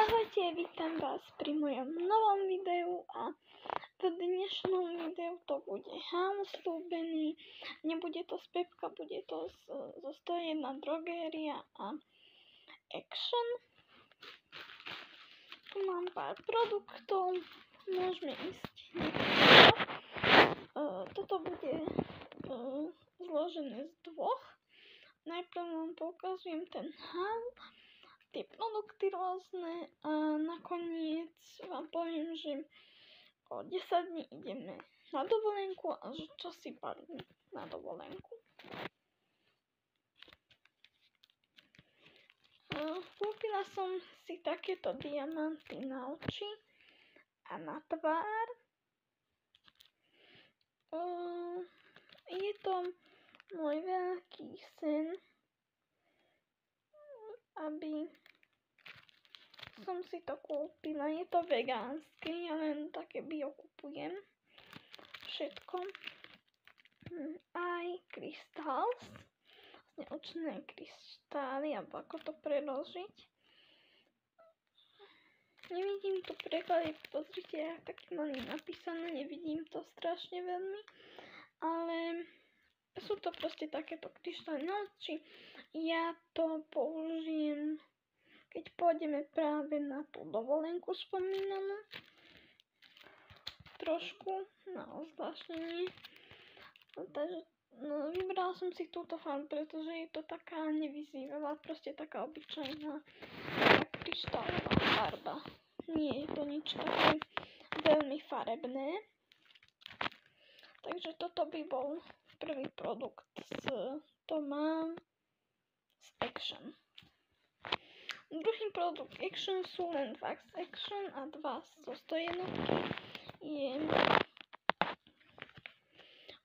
Ahojte, vítam vás pri mojom novom videu a v dnešnom videu to bude Haul slúbený. Nebude to z Pepka, bude to zo 101 Drogéria a Action. Tu mám pár produktov, môžeme ísť. Toto bude zložené z dvoch. Najprv vám poukazujem ten haul, tie produkty rôzne a nakoniec vám poviem, že o 10 dní ideme na dovolenku a že čo si balím na dovolenku. Kúpila som si takéto diamanty na oči a na tvár. Je to môj veľký sen, aby som si to kúpila. Je to vegánske, ja len také bio kupujem. Všetko. Aj crystals. Vlastne očné kryštály, alebo ako to preložiť. Nevidím tu preklady, pozrite, taký malý napísané, nevidím to strašne veľmi. Ale sú to proste takéto kryštály. No, či ja to použijem, keď pôjdeme práve na tú dovolenku spomínanú. Trošku na ozvláštnenie. Takže vybrala som si túto farbu, pretože je to taká nevyzývavá, proste taká obyčajná kryštálová farba. Nie je to nič také veľmi farebné. Takže toto by bol prvý produkt to mám z Action. Druhý produkt Action sú len dva z Action a dva zo 101 je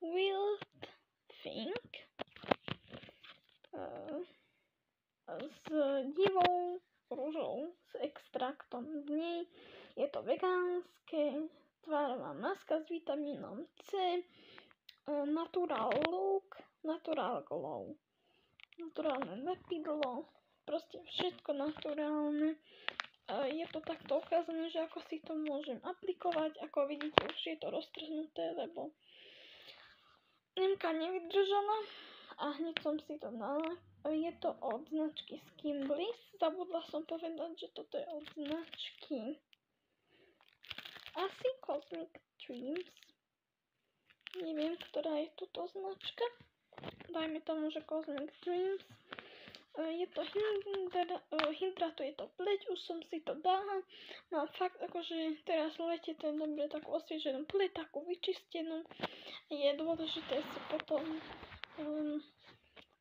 Wild Think s divou ružou s extraktom z nej. Je to vegánske, tvárová maska s vitamínom C, Natural Look, Natural Glow, naturálne lepidlo, proste všetko naturálne. Je to takto ukázané, že ako si to môžem aplikovať. Ako vidíte, už je to roztrhnuté, lebo Nemka nevydržala a hneď som si to dala. Je to od značky Skin Bliss. Zabudla som povedať, že toto je od značky asi Cosmic Dreams. Neviem, ktorá je túto značka. Dajme tomu, že Cosmic Dreams. Je to hydratuje to pleť, už som si to dala. Mám fakt akože teraz v lete to je dobre takú osvieženú pleť, takú vyčistenú. Je dôležité si potom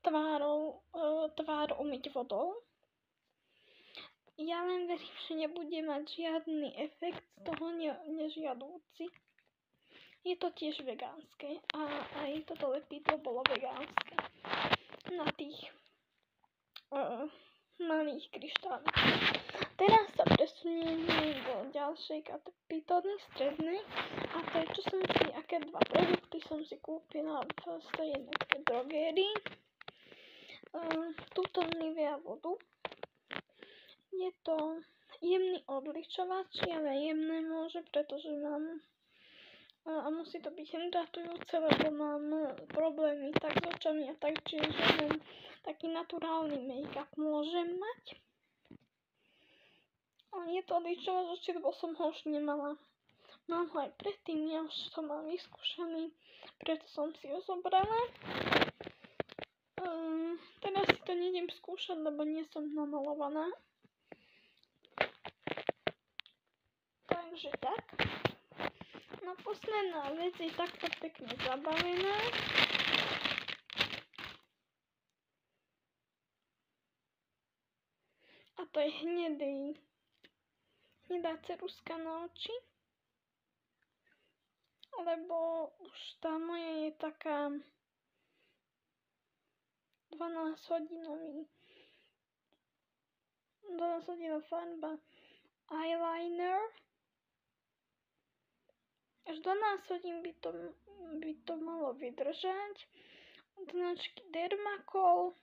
tvár umyť vodou. Ja len verím, že nebude mať žiadny efekt z toho nežiadúci. Je to tiež vegánske a aj toto lepidlo bolo vegánske. Na tých malých kryštálov. Teraz sa presunieme do ďalšej kapitoly strednej a to je, čo som si, aké dva produkty som si kúpila v 101 Drogérii. Túto Nivea vodu. Je to jemný odličovač, ale jemné môže, pretože mám a musí to byť hydratujúce, lebo mám problémy tak s očami a tak, čiže len taký naturálny make-up môžem mať. Je to odličovač, lebo som ho už nemala. Mám ho aj predtým, ja už to mám vyskúšaný, preto som si ho zobrala. Teraz si to nejdem skúšať, lebo nie som namalovaná. Takže tak. No posledná vec je takto pekne zabavená. A to je hnedá ceruska na oči. Lebo už tá moja je taká 12-hodinová farba eyeliner. Až 12 hodín by to malo vydržať. Od značky Dermacol.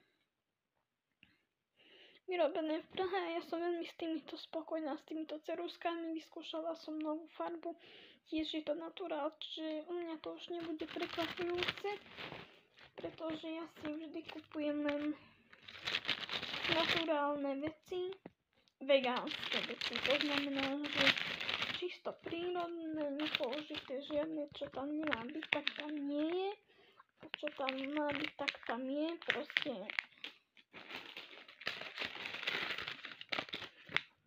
vyrobené v Prahe a ja som veľmi s týmito spokojná, s týmito ceruzkami. Vyskúšala som novú farbu, tiež je to naturál, čiže u mňa to už nebude prekvapujúce, pretože ja si vždy kupujem len naturálne veci, vegánske veci. To znamená, že čisto prírodné, nepoužité žiadne, čo tam nemá byť, tak tam nie je. A čo tam má byť, tak tam je. Proste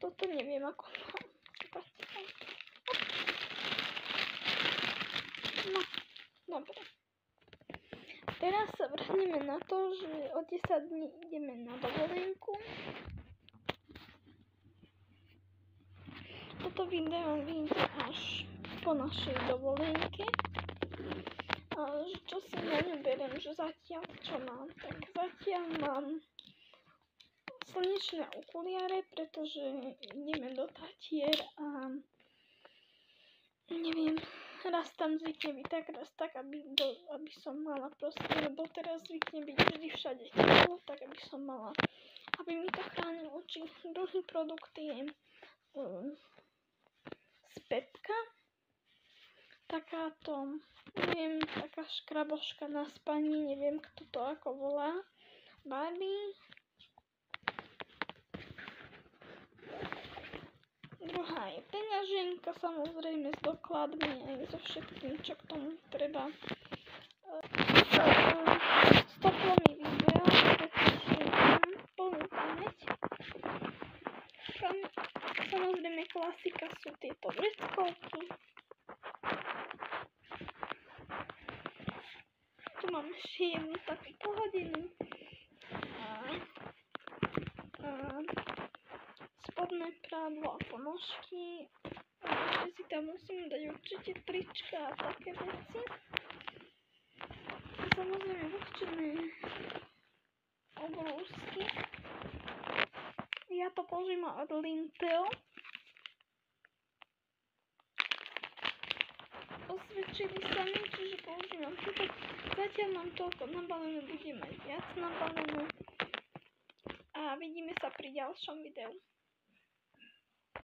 toto neviem, ako mám zatiaľ. No, dobre. Teraz sa vrhneme na to, že o 10 dní ideme na dovolenku. Toto video vyjde až po našej dovolenke. A čo si na ňu beriem, že zatiaľ čo mám? Tak zatiaľ mám slnečné okuliare, pretože ideme do Tatier a neviem, raz tam zvykne byť tak, raz tak, aby som mala proste, lebo teraz zvykne byť vždy všade teplo, tak aby som mala, aby mi to chránilo oči. Druhý produkt je z Pepka, takáto, neviem, taká škraboška na spaní, neviem, kto to ako volá, Barbie. Druhá je peňaženka, samozrejme s dokladmi aj so všetkým, čo k tomu treba. Stoplo mi video, pretože mám plnú pamäť. Samozrejme klasika sú tieto vreckovky. Tu mám ešte jednu takú pohodinu. Spodné prádlo a ponožky. Ešte si tam musím dať určite trička a také veci. A samozrejme vlhčené obrúsky. Ja to použijem od Lintel. Osvedčili sa mi, čiže používam toto. Zatiaľ mám toľko nabalené, budem mať viac nabalené. A vidíme sa pri ďalšom videu.